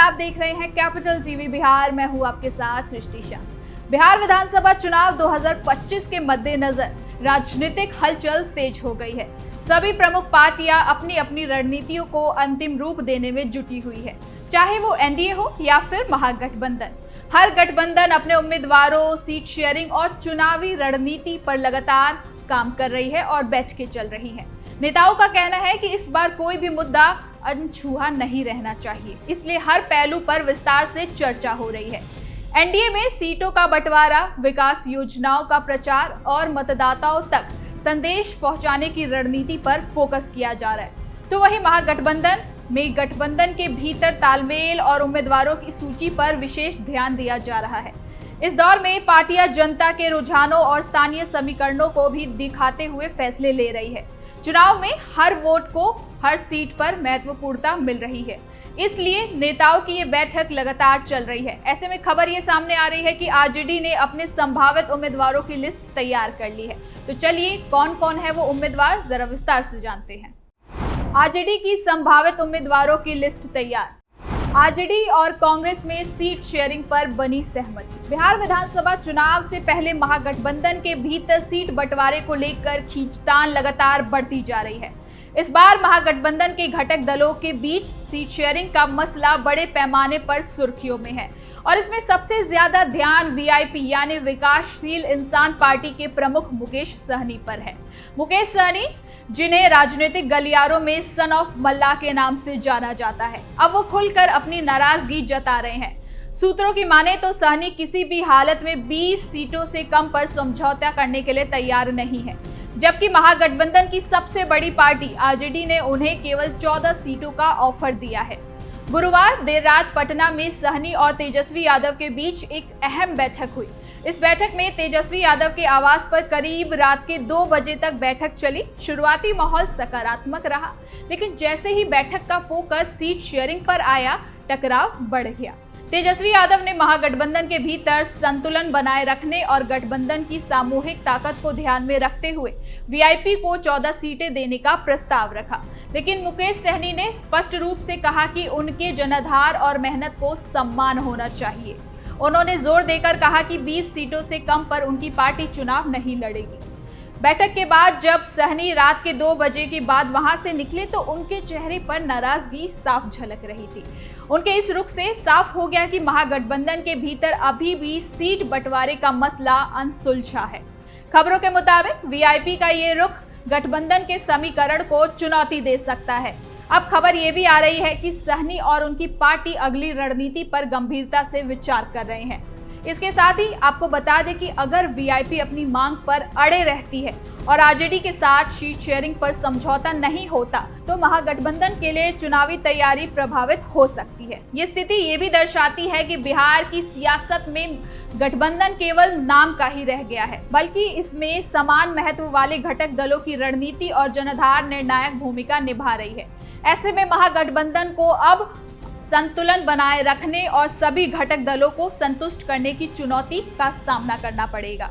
आप देख रहे हैं कैपिटल टीवी बिहार। मैं हूं आपके साथ सृष्टि शाह। बिहार विधानसभा चुनाव 2025 के मद्देनजर राजनीतिक हलचल तेज हो गई है। सभी प्रमुख पार्टियां अपनी अपनी रणनीतियों को अंतिम रूप देने में जुटी हुई है, चाहे वो एनडीए हो या फिर महागठबंधन। हर गठबंधन अपने उम्मीदवारों, सीट शेयरिंग और चुनावी रणनीति पर लगातार काम कर रही है और बैठकें चल रही हैं। नेताओं का कहना है कि इस बार कोई भी मुद्दा अनछुआ नहीं रहना चाहिए, इसलिए हर पहलू पर विस्तार से चर्चा हो रही है। एनडीए में सीटों का बंटवारा, विकास योजनाओं का प्रचार और मतदाताओं तक संदेश पहुंचाने की रणनीति पर फोकस किया जा रहा है। तो वहीं महागठबंधन में गठबंधन के भीतर तालमेल और उम्मीदवारों की सूची पर विशेष ध्यान दिया जा रहा है। इस दौर में पार्टियां जनता के रुझानों और स्थानीय समीकरणों को भी दिखाते हुए फैसले ले रही है। चुनाव में हर वोट को हर सीट पर महत्वपूर्णता मिल रही है, इसलिए नेताओं की ये बैठक लगातार चल रही है। ऐसे में खबर ये सामने आ रही है कि आरजेडी ने अपने संभावित उम्मीदवारों की लिस्ट तैयार कर ली है। तो चलिए कौन कौन है वो उम्मीदवार, जरा विस्तार से जानते हैं। आरजेडी की संभावित उम्मीदवारों की लिस्ट तैयार। आरजेडी और कांग्रेस में सीट शेयरिंग पर बनी सहमति। बिहार विधानसभा चुनाव से पहले महागठबंधन के भीतर सीट बंटवारे को लेकर खींचतान लगातार बढ़ती जा रही है। इस बार महागठबंधन के घटक दलों के बीच सीट शेयरिंग का मसला बड़े पैमाने पर सुर्खियों में है और इसमें सबसे ज्यादा ध्यान वीआईपी यानी विकासशील इंसान पार्टी के प्रमुख मुकेश सहनी पर है। मुकेश सहनी, जिन्हें राजनीतिक गलियारों में सन ऑफ मल्ला के नाम से जाना जाता है, अब वो खुलकर अपनी नाराजगी जता रहे हैं। सूत्रों की माने तो सहनी किसी भी हालत में 20 सीटों से कम पर समझौता करने के लिए तैयार नहीं है, जबकि महागठबंधन की सबसे बड़ी पार्टी आरजेडी ने उन्हें केवल 14 सीटों का ऑफर दिया है। गुरुवार देर रात पटना में सहनी और तेजस्वी यादव के बीच एक अहम बैठक हुई। इस बैठक में तेजस्वी यादव के आवास पर करीब रात के 2 बजे तक बैठक चली। शुरुआती माहौल सकारात्मक रहा, लेकिन जैसे ही बैठक का फोकस सीट शेयरिंग पर आया, टकराव बढ़ गया। तेजस्वी यादव ने महागठबंधन के भीतर संतुलन बनाए रखने और गठबंधन की सामूहिक ताकत को ध्यान में रखते हुए वीआईपी को 14 सीटें देने का प्रस्ताव रखा, लेकिन मुकेश सहनी ने स्पष्ट रूप से कहा कि उनके जनाधार और मेहनत को सम्मान होना चाहिए। उन्होंने जोर देकर कहा कि 20 सीटों से कम पर उनकी पार्टी चुनाव नहीं लड़ेगी। बैठक के बाद जब सहनी रात के 2 बजे के बाद वहां से निकले तो उनके चेहरे पर नाराजगी साफ झलक रही थी। उनके इस रुख से साफ हो गया कि महागठबंधन के भीतर अभी भी सीट बंटवारे का मसला अनसुलझा है। खबरों के मुताबिक वीआईपी का ये रुख गठबंधन के समीकरण को चुनौती दे सकता है। अब खबर ये भी आ रही है कि सहनी और उनकी पार्टी अगली रणनीति पर गंभीरता से विचार कर रहे हैं। इसके साथ ही आपको बता दें कि अगर वीआईपी अपनी मांग पर अड़े रहती है और आरजेडी के साथ सीट शेयरिंग पर समझौता नहीं होता, तो महागठबंधन के लिए चुनावी तैयारी प्रभावित हो सकती है। ये स्थिति ये भी दर्शाती है कि बिहार की सियासत में गठबंधन केवल नाम का ही रह गया है, बल्कि इसमें समान महत्व वाले घटक दलों की रणनीति और जनाधार निर्णायक भूमिका निभा रही है। ऐसे में महागठबंधन को अब संतुलन बनाए रखने और सभी घटक दलों को संतुष्ट करने की चुनौती का सामना करना पड़ेगा।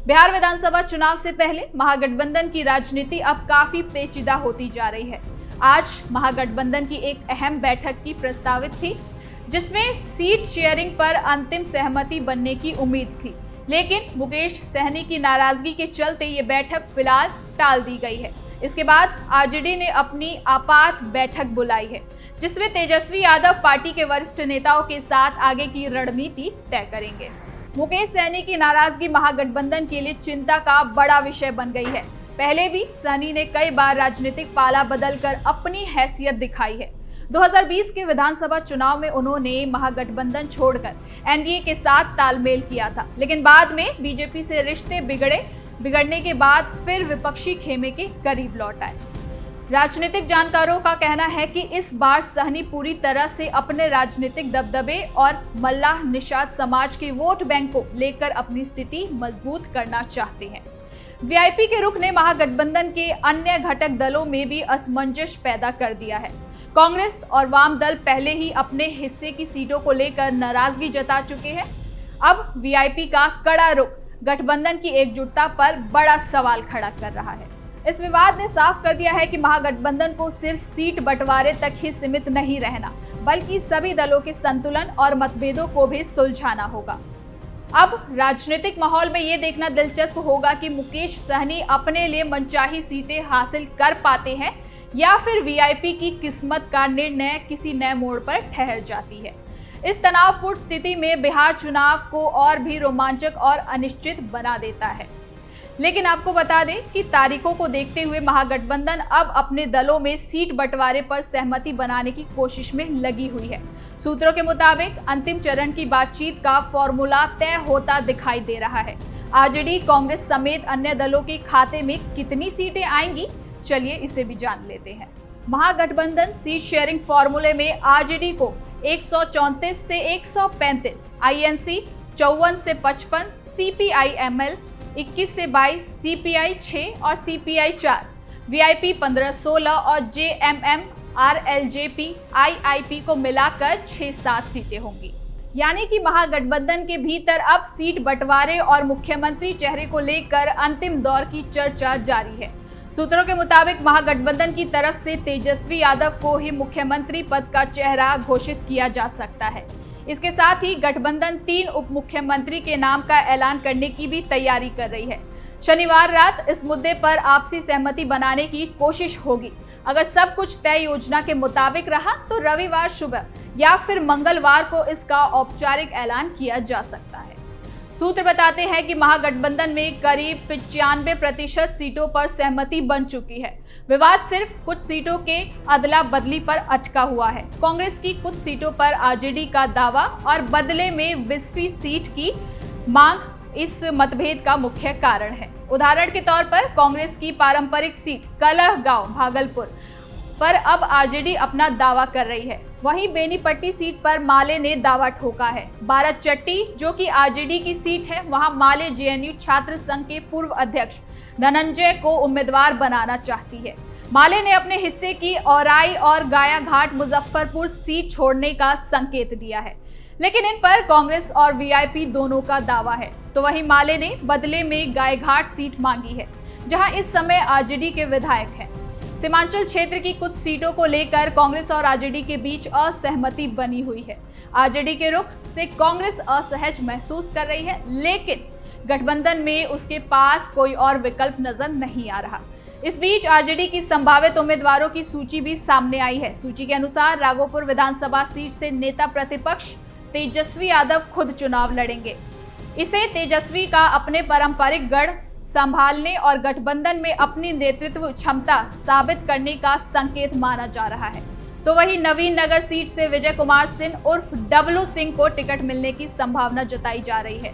बिहार विधानसभा चुनाव से पहले महागठबंधन की राजनीति अब काफी पेचीदा होती जा रही है। आज महागठबंधन की एक अहम बैठक की प्रस्तावित थी, जिसमें सीट शेयरिंग पर अंतिम सहमति बनने की उम्मीद थी, लेकिन मुकेश सहनी की नाराजगी के चलते ये बैठक फिलहाल टाल दी गई है। इसके बाद आरजेडी ने अपनी आपात बैठक बुलाई है, जिसमें तेजस्वी यादव पार्टी के वरिष्ठ नेताओं के साथ आगे की रणनीति तय करेंगे। मुकेश सहनी की नाराजगी महागठबंधन के लिए चिंता का बड़ा विषय बन गई है। पहले भी सहनी ने कई बार राजनीतिक पाला बदलकर अपनी हैसियत दिखाई है। 2020 के विधानसभा चुनाव में उन्होंने महागठबंधन छोड़कर एनडीए के साथ तालमेल किया था, लेकिन बाद में बीजेपी से रिश्ते बिगड़ने के बाद फिर विपक्षी खेमे के करीब लौट आए। राजनीतिक जानकारों का कहना है कि इस बार सहनी पूरी तरह से अपने राजनीतिक दबदबे और मल्लाह निषाद समाज के वोट बैंक को लेकर अपनी स्थिति मजबूत करना चाहते हैं। वीआईपी के रुख ने महागठबंधन के अन्य घटक दलों में भी असमंजस पैदा कर दिया है। कांग्रेस और वाम दल पहले ही अपने हिस्से की सीटों को लेकर नाराजगी जता चुके हैं। अब वीआईपी का कड़ा रुख गठबंधन की एकजुटता पर बड़ा सवाल खड़ा कर रहा है। इस विवाद ने साफ कर दिया है कि महागठबंधन को सिर्फ सीट बंटवारे तक ही सीमित नहीं रहना, बल्कि सभी दलों के संतुलन और मतभेदों को भी सुलझाना होगा। अब राजनीतिक माहौल में ये देखना दिलचस्प होगा कि मुकेश सहनी अपने लिए मनचाही सीटें हासिल कर पाते हैं या फिर वीआईपी की किस्मत का निर्णय किसी नए मोड़ पर ठहर जाती है। इस तनावपूर्ण स्थिति में बिहार चुनाव को और भी रोमांचक और अनिश्चित बना देता है। लेकिन आपको बता दें कि तारीखों को देखते हुए महागठबंधन अब अपने दलों में सीट बंटवारे पर सहमति बनाने की कोशिश में लगी हुई है। सूत्रों के मुताबिक अंतिम चरण की बातचीत का फॉर्मूला तय होता दिखाई दे रहा है। आरजेडी, कांग्रेस समेत अन्य दलों के खाते में कितनी सीटें आएंगी, चलिए इसे भी जान लेते हैं। महागठबंधन सीट शेयरिंग फॉर्मूले में आरजेडी को 134 से 135, आईएनसी 54 से 55, सीपीआई-एमएल 21 से 22, सीपीआई 6 और सीपीआई 4, वीआईपी 15-16 और जेएमएम, आरएलजेपी, आईआईपी को मिलाकर 6-7 सीटें होंगी। यानी कि महागठबंधन के भीतर अब सीट बंटवारे और मुख्यमंत्री चेहरे को लेकर अंतिम दौर की चर्चा जारी है। सूत्रों के मुताबिक महागठबंधन की तरफ से तेजस्वी यादव को ही मुख्यमंत्री पद का चेहरा घोषित किया जा सकता है। इसके साथ ही गठबंधन 3 उप मुख्यमंत्री के नाम का ऐलान करने की भी तैयारी कर रही है। शनिवार रात इस मुद्दे पर आपसी सहमति बनाने की कोशिश होगी। अगर सब कुछ तय योजना के मुताबिक रहा तो रविवार सुबह या फिर मंगलवार को इसका औपचारिक ऐलान किया जा सकता है। सूत्र बताते हैं कि महागठबंधन में करीब 95% सीटों पर सहमति बन चुकी है। विवाद सिर्फ कुछ सीटों के अदला बदली पर अटका हुआ है। कांग्रेस की कुछ सीटों पर आरजेडी का दावा और बदले में 20वीं सीट की मांग इस मतभेद का मुख्य कारण है। उदाहरण के तौर पर कांग्रेस की पारंपरिक सीट कलहगांव भागलपुर पर अब आरजेडी अपना दावा कर रही है। वहीं बेनीपट्टी सीट पर माले ने दावा ठोका है। बाराचट्टी जो कि आरजेडी की सीट है, वहां माले जेएनयू छात्र संघ के पूर्व अध्यक्ष धनंजय को उम्मीदवार बनाना चाहती है। माले ने अपने हिस्से की औराई और गायाघाट मुजफ्फरपुर सीट छोड़ने का संकेत दिया है, लेकिन इन पर कांग्रेस और वीआईपी दोनों का दावा है। तो वहीं माले ने बदले में गायघाट सीट मांगी है, जहां इस समय आरजेडी के विधायक हैं। सीमांचल क्षेत्र की कुछ सीटों को लेकर कांग्रेस और आरजेडी के बीच असहमति बनी हुई है। आरजेडी के रुख से कांग्रेस असहज महसूस कर रही है, लेकिन गठबंधन में उसके पास कोई और विकल्प नजर नहीं आ रहा। इस बीच आरजेडी की संभावित उम्मीदवारों की सूची भी सामने आई है। सूची के अनुसार राघोपुर विधानसभा सीट से नेता प्रतिपक्ष तेजस्वी यादव खुद चुनाव लड़ेंगे। इसे तेजस्वी का अपने पारंपरिक गढ़ संभालने और गठबंधन में अपनी नेतृत्व क्षमता साबित करने का संकेत माना जा रहा है। तो वहीं नवीन नगर सीट से विजय कुमार सिंह उर्फ डब्लू सिंह को टिकट मिलने की संभावना जताई जा रही है।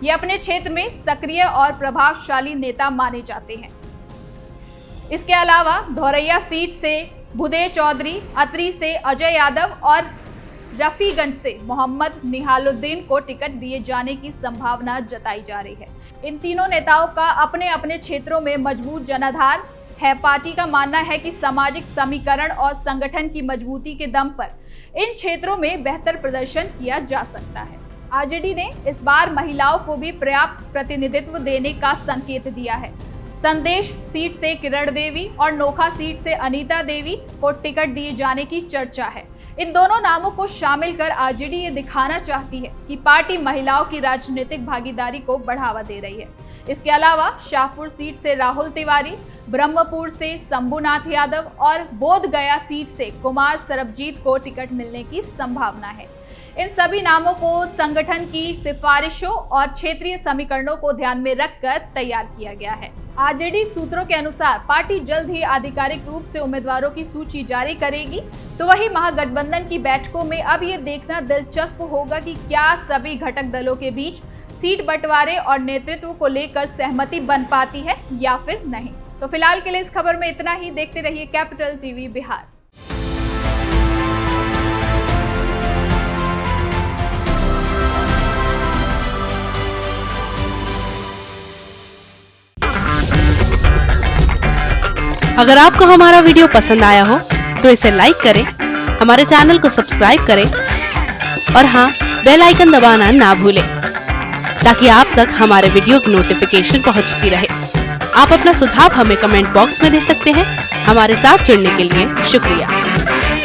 ये अपने क्षेत्र में सक्रिय और प्रभावशाली नेता माने जाते हैं। इसके अलावा धौरैया सीट से भूदेव चौधरी, अतरी से अजय यादव और रफीगंज से मोहम्मद निहालुद्दीन को टिकट दिए जाने की संभावना जताई जा रही है। इन तीनों नेताओं का अपने अपने क्षेत्रों में मजबूत जनाधार है। पार्टी का मानना है कि सामाजिक समीकरण और संगठन की मजबूती के दम पर इन क्षेत्रों में बेहतर प्रदर्शन किया जा सकता है। आरजेडी ने इस बार महिलाओं को भी पर्याप्त प्रतिनिधित्व देने का संकेत दिया है। संदेश सीट से किरण देवी और नोखा सीट से अनीता देवी को टिकट दिए जाने की चर्चा है। इन दोनों नामों को शामिल कर आरजेडी ये दिखाना चाहती है कि पार्टी महिलाओं की राजनीतिक भागीदारी को बढ़ावा दे रही है। इसके अलावा शाहपुर सीट से राहुल तिवारी, ब्रह्मपुर से शंभुनाथ यादव और बोध गया सीट से कुमार सरबजीत को टिकट मिलने की संभावना है। इन सभी नामों को संगठन की सिफारिशों और क्षेत्रीय समीकरणों को ध्यान में रखकर तैयार किया गया है। आरजेडी सूत्रों के अनुसार पार्टी जल्द ही आधिकारिक रूप से उम्मीदवारों की सूची जारी करेगी। तो वही महागठबंधन की बैठकों में अब ये देखना दिलचस्प होगा कि क्या सभी घटक दलों के बीच सीट बंटवारे और नेतृत्व को लेकर सहमति बन पाती है या फिर नहीं। तो फिलहाल के लिए इस खबर में इतना ही। देखते रहिए कैपिटल टीवी बिहार। अगर आपको हमारा वीडियो पसंद आया हो तो इसे लाइक करें, हमारे चैनल को सब्सक्राइब करें और हाँ, बेल आइकन दबाना ना भूलें ताकि आप तक हमारे वीडियो की नोटिफिकेशन पहुंचती रहे। आप अपना सुझाव हमें कमेंट बॉक्स में दे सकते हैं। हमारे साथ जुड़ने के लिए शुक्रिया।